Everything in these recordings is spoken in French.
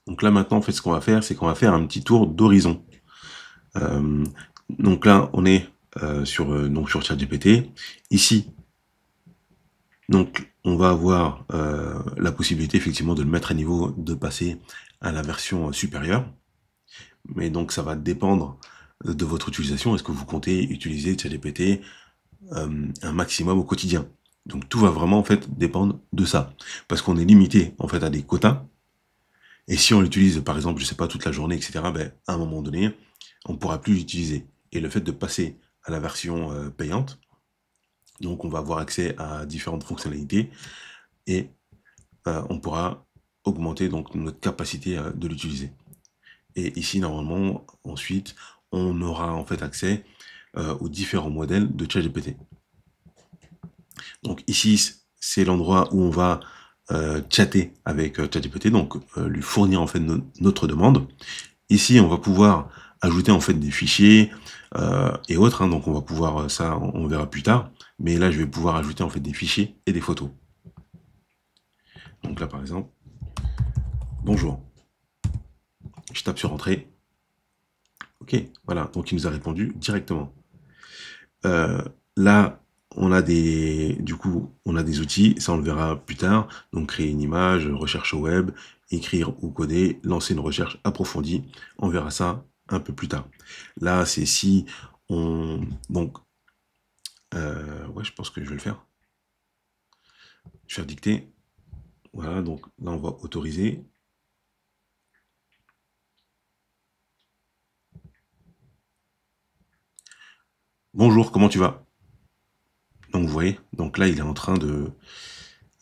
Donc là maintenant, en fait, ce qu'on va faire, c'est qu'on va faire un petit tour d'horizon. Euh, donc là, on est sur ChatGPT. Ici, donc, on va avoir la possibilité effectivement de le mettre à niveau, de passer à la version supérieure. Mais donc, ça va dépendre de votre utilisation. Est-ce que vous comptez utiliser ChatGPT un maximum au quotidien? Donc, tout va vraiment en fait dépendre de ça, parce qu'on est limité en fait à des quotas. Et si on l'utilise, par exemple, je sais pas, toute la journée, etc., ben, à un moment donné, on ne pourra plus l'utiliser. Et le fait de passer à la version payante, donc on va avoir accès à différentes fonctionnalités et on pourra augmenter donc notre capacité de l'utiliser. Et ici, normalement, ensuite, on aura en fait accès aux différents modèles de ChatGPT. Donc ici, c'est l'endroit où on va chatter avec ChatGPT, donc lui fournir en fait notre demande. Ici, on va pouvoir ajouter en fait des fichiers et autres, hein, donc on va pouvoir ça, on verra plus tard. Mais là, je vais pouvoir ajouter en fait des fichiers et des photos. Donc là, par exemple, bonjour. Je tape sur entrée. Ok, voilà, donc il nous a répondu directement. Euh, Là, on a du coup, on a des outils, ça on le verra plus tard. Donc créer une image, recherche au web, écrire ou coder, lancer une recherche approfondie. On verra ça un peu plus tard. Là, c'est si on, donc, ouais, je pense que je vais le faire. Je vais faire dicter. Voilà, donc là, on va autoriser. Bonjour, comment tu vas? Donc vous voyez, donc là, il est en train de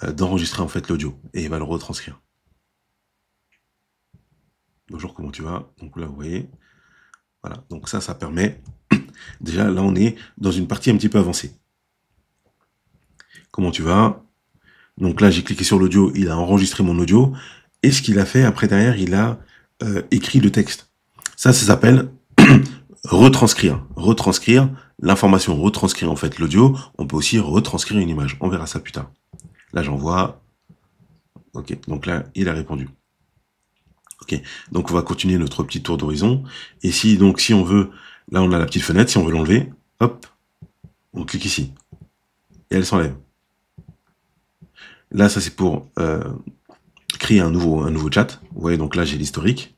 d'enregistrer en fait l'audio et il va le retranscrire. Bonjour, comment tu vas? Donc là, vous voyez, voilà. Donc ça permet. Déjà, là, on est dans une partie un petit peu avancée. Comment tu vas? Donc là, j'ai cliqué sur l'audio, il a enregistré mon audio. Et ce qu'il a fait après, derrière, il a écrit le texte. Ça s'appelle retranscrire. Retranscrire l'information, retranscrire en fait l'audio. On peut aussi retranscrire une image. On verra ça plus tard. Là, j'envoie. Ok, donc là, il a répondu. Ok, donc on va continuer notre petit tour d'horizon. Et si on veut, là, on a la petite fenêtre. Si on veut l'enlever, hop, on clique ici. Et elle s'enlève. Là, ça c'est pour créer un nouveau chat. Vous voyez, donc là j'ai l'historique.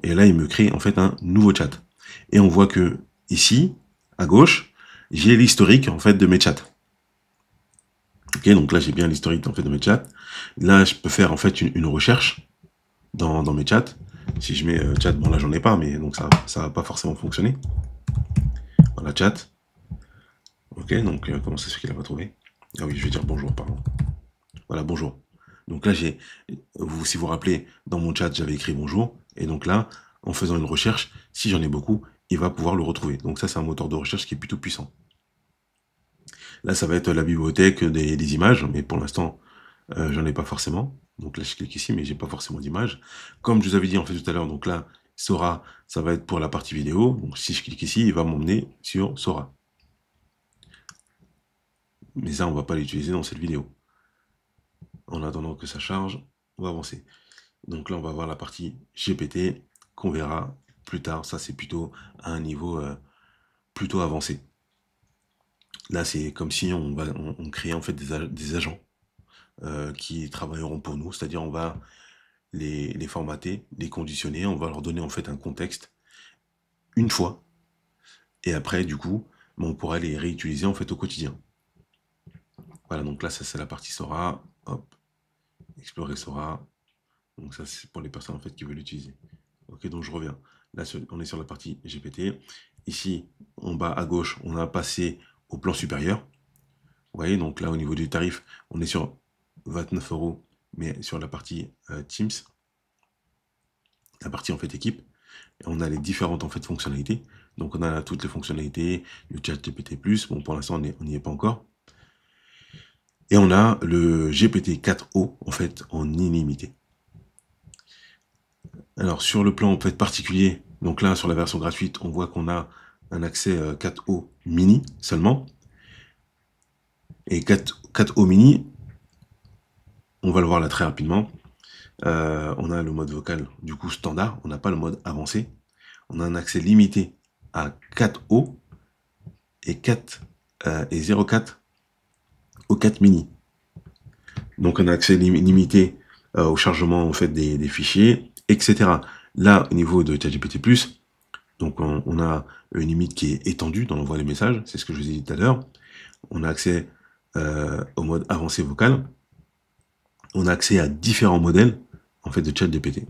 Et là, il me crée en fait un nouveau chat. Et on voit que ici, à gauche, j'ai l'historique en fait de mes chats. Ok, donc là j'ai bien l'historique en fait de mes chats. Là, je peux faire en fait une recherche dans mes chats. Si je mets chat, bon là j'en ai pas, mais donc ça va pas forcément fonctionner. Voilà, chat. Ok, donc comment ça se fait qu'il a pas trouvé? Ah oui, je vais dire bonjour, pardon. Voilà, bonjour. Donc là, si vous vous rappelez, dans mon chat, j'avais écrit bonjour. Et donc là, en faisant une recherche, si j'en ai beaucoup, il va pouvoir le retrouver. Donc ça, c'est un moteur de recherche qui est plutôt puissant. Là, ça va être la bibliothèque des images, mais pour l'instant, j'en ai pas forcément. Donc là, je clique ici, mais j'ai pas forcément d'images. Comme je vous avais dit en fait tout à l'heure, donc là, Sora, ça va être pour la partie vidéo. Donc si je clique ici, il va m'emmener sur Sora. Mais ça, on va pas l'utiliser dans cette vidéo. En attendant que ça charge, on va avancer. Donc là, on va voir la partie GPT qu'on verra plus tard. Ça, c'est plutôt à un niveau plutôt avancé. Là, c'est comme si on crée en fait des agents qui travailleront pour nous. C'est-à-dire, on va les formater, les conditionner. On va leur donner en fait un contexte une fois. Et après, du coup, on pourra les réutiliser en fait au quotidien. Voilà, donc là, ça, c'est la partie Sora. Hop, explorer Sora. Donc ça, c'est pour les personnes en fait qui veulent l'utiliser. Ok, donc je reviens. Là, on est sur la partie GPT. Ici, en bas à gauche, on a passé au plan supérieur. Vous voyez, donc là, au niveau du tarif, on est sur 29 euros, mais sur la partie Teams, la partie en fait équipe. Et on a les différentes en fait fonctionnalités. Donc on a toutes les fonctionnalités, le chat GPT+, bon pour l'instant on n'y est pas encore. Et on a le GPT-4o en fait en illimité. Alors sur le plan en fait particulier, donc là sur la version gratuite, on voit qu'on a un accès 4o mini seulement. Et 4o mini, on va le voir là très rapidement. On a le mode vocal du coup standard, on n'a pas le mode avancé. On a un accès limité à 4 hauts et 4 et 0,4 au 4 mini. Donc un accès limité au chargement en fait des fichiers, etc. Là, au niveau de ChatGPT+, donc on a une limite qui est étendue dans l'envoi des messages, c'est ce que je vous ai dit tout à l'heure. On a accès au mode avancé vocal. On a accès à différents modèles en fait de ChatGPT.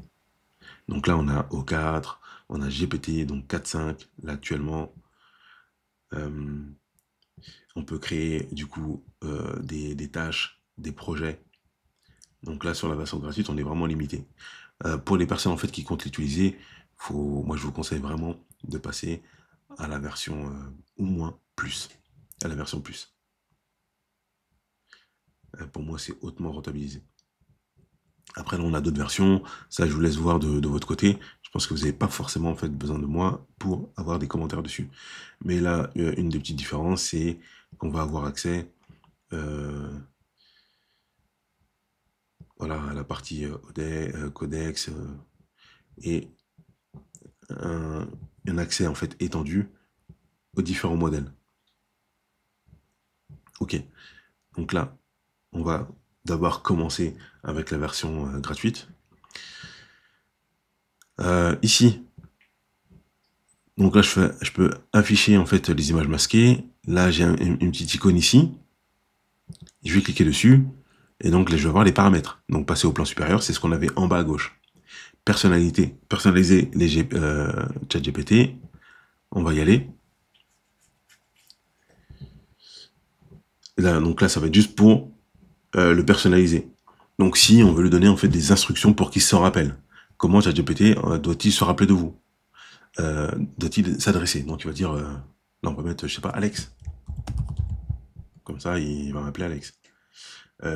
Donc là, on a O4, on a GPT, donc 4.5, là actuellement. On peut créer du coup des tâches, des projets. Donc là, sur la version gratuite, on est vraiment limité. Pour les personnes en fait qui comptent l'utiliser, moi je vous conseille vraiment de passer à la version ou moins plus, à la version plus. Pour moi, c'est hautement rentabilisé. Après, là, on a d'autres versions. Ça, je vous laisse voir de votre côté. Je pense que vous n'avez pas forcément en fait besoin de moi pour avoir des commentaires dessus. Mais là, une des petites différences, c'est qu'on va avoir accès voilà, à la partie codex et un accès en fait étendu aux différents modèles. Ok, donc là, on va d'abord commencer avec la version gratuite. Ici, donc là, je peux afficher en fait les images masquées. Là, j'ai une petite icône ici. Je vais cliquer dessus. Et donc là, je vais avoir les paramètres. Donc passer au plan supérieur, c'est ce qu'on avait en bas à gauche. Personnaliser les ChatGPT. On va y aller. Là, donc là, ça va être juste pour le personnaliser. Donc si on veut lui donner en fait des instructions pour qu'il s'en rappelle. Comment ChatGPT doit-il se rappeler de vous, doit-il s'adresser? Donc il va dire, là on va mettre, je sais pas, Alex. Comme ça, il va m'appeler Alex.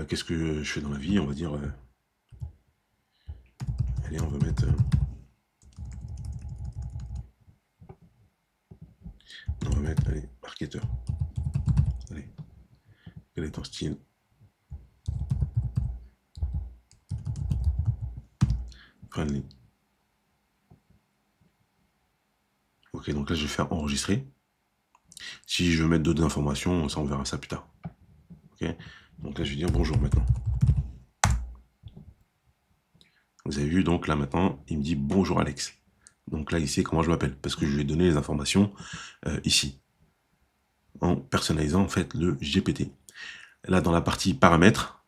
Qu'est-ce que je fais dans la vie? On va dire, allez, on va mettre, allez, marketeur. Allez, quel est ton style? Friendly. Ok, donc là je vais faire enregistrer. Si je veux mettre d'autres informations, ça on verra ça plus tard. Ok, donc là je vais dire bonjour maintenant. Vous avez vu, donc là maintenant, il me dit bonjour Alex. Donc là, il sait comment je m'appelle, parce que je lui ai donné les informations ici, en personnalisant en fait le GPT. Là, dans la partie paramètres,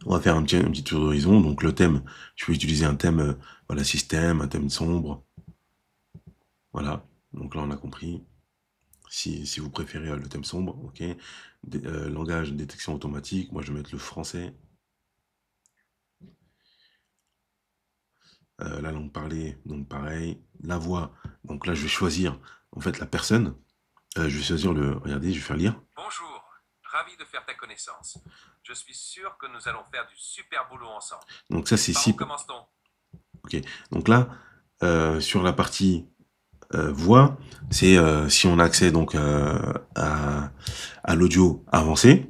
on va faire un petit tour d'horizon. Donc le thème, je vais utiliser un thème, voilà, système, un thème sombre. Voilà, donc là on a compris. Si vous préférez le thème sombre, ok. Langage de détection automatique, moi je vais mettre le français. La langue parlée, donc pareil. La voix, donc là je vais choisir en fait la personne. Je vais choisir regardez, je vais faire lire. Bonjour, ravi de faire ta connaissance. Je suis sûr que nous allons faire du super boulot ensemble. Donc ça c'est Par si. où commence-t-on? Ok, donc là, sur la partie voix, c'est si on a accès donc à l'audio avancé,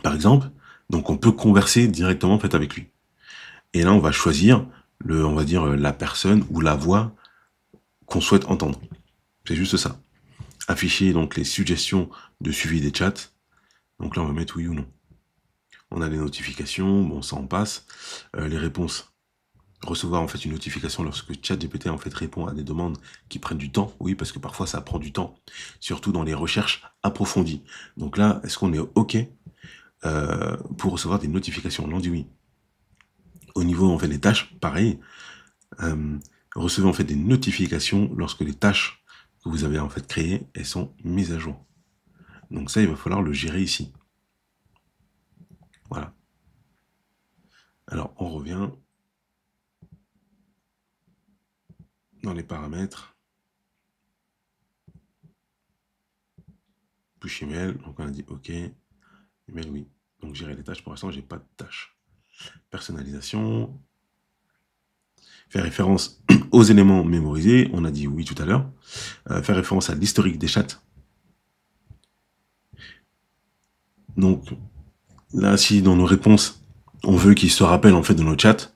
par exemple, donc on peut converser directement en fait avec lui. Et là, on va choisir on va dire la personne ou la voix qu'on souhaite entendre. C'est juste ça. Afficher donc les suggestions de suivi des chats. Donc là, on va mettre oui ou non. On a les notifications, bon ça on passe. Les réponses. Recevoir en fait une notification lorsque ChatGPT en fait répond à des demandes qui prennent du temps, oui, parce que parfois ça prend du temps, surtout dans les recherches approfondies. Donc là, est-ce qu'on est OK pour recevoir des notifications? Là, on dit oui. Au niveau en fait des tâches, pareil, recevez en fait des notifications lorsque les tâches que vous avez en fait créées, elles sont mises à jour. Donc ça, il va falloir le gérer ici. Voilà. Alors, on revient dans les paramètres. Push email, donc on a dit OK. Email, oui. Donc gérer les tâches, pour l'instant, j'ai pas de tâches. Personnalisation. Faire référence aux éléments mémorisés, on a dit oui tout à l'heure. Faire référence à l'historique des chats. Donc là, si dans nos réponses, on veut qu'il se rappelle en fait de nos chats,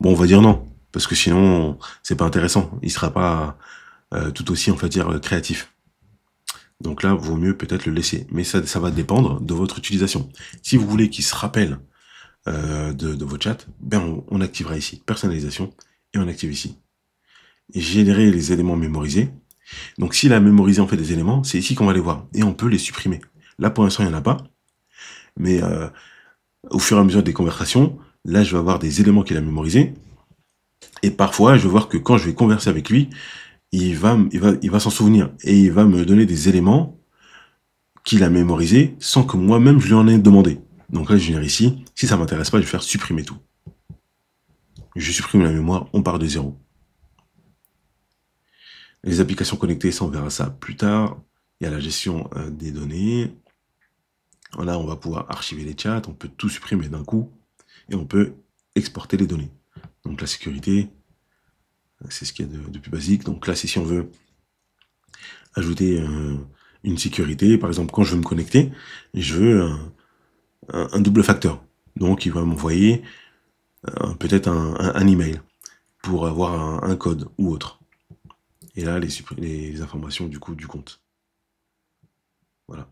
bon, on va dire non, parce que sinon, c'est pas intéressant. Il sera pas tout aussi, on va dire, créatif. Donc là, vaut mieux peut-être le laisser. Mais ça va dépendre de votre utilisation. Si vous voulez qu'il se rappelle de vos chats, ben on activera ici personnalisation et on active ici. Et générer les éléments mémorisés. Donc s'il a mémorisé en fait des éléments, c'est ici qu'on va les voir. Et on peut les supprimer. Là pour l'instant, il n'y en a pas. Mais au fur et à mesure des conversations, là je vais avoir des éléments qu'il a mémorisés. Et parfois, je vais voir que quand je vais converser avec lui, il va s'en souvenir. Et il va me donner des éléments qu'il a mémorisés sans que moi-même je lui en ai demandé. Donc là, je viens ici. Si ça ne m'intéresse pas, je vais faire supprimer tout. Je supprime la mémoire, on part de zéro. Les applications connectées, ça on verra ça plus tard. Il y a la gestion des données. Là, on va pouvoir archiver les chats, on peut tout supprimer d'un coup et on peut exporter les données. Donc la sécurité, c'est ce qu'il y a de plus basique. Donc là, si on veut ajouter une sécurité, par exemple, quand je veux me connecter, je veux un double facteur. Donc il va m'envoyer peut-être un email pour avoir un code ou autre. Et là, les informations du coup du compte. Voilà.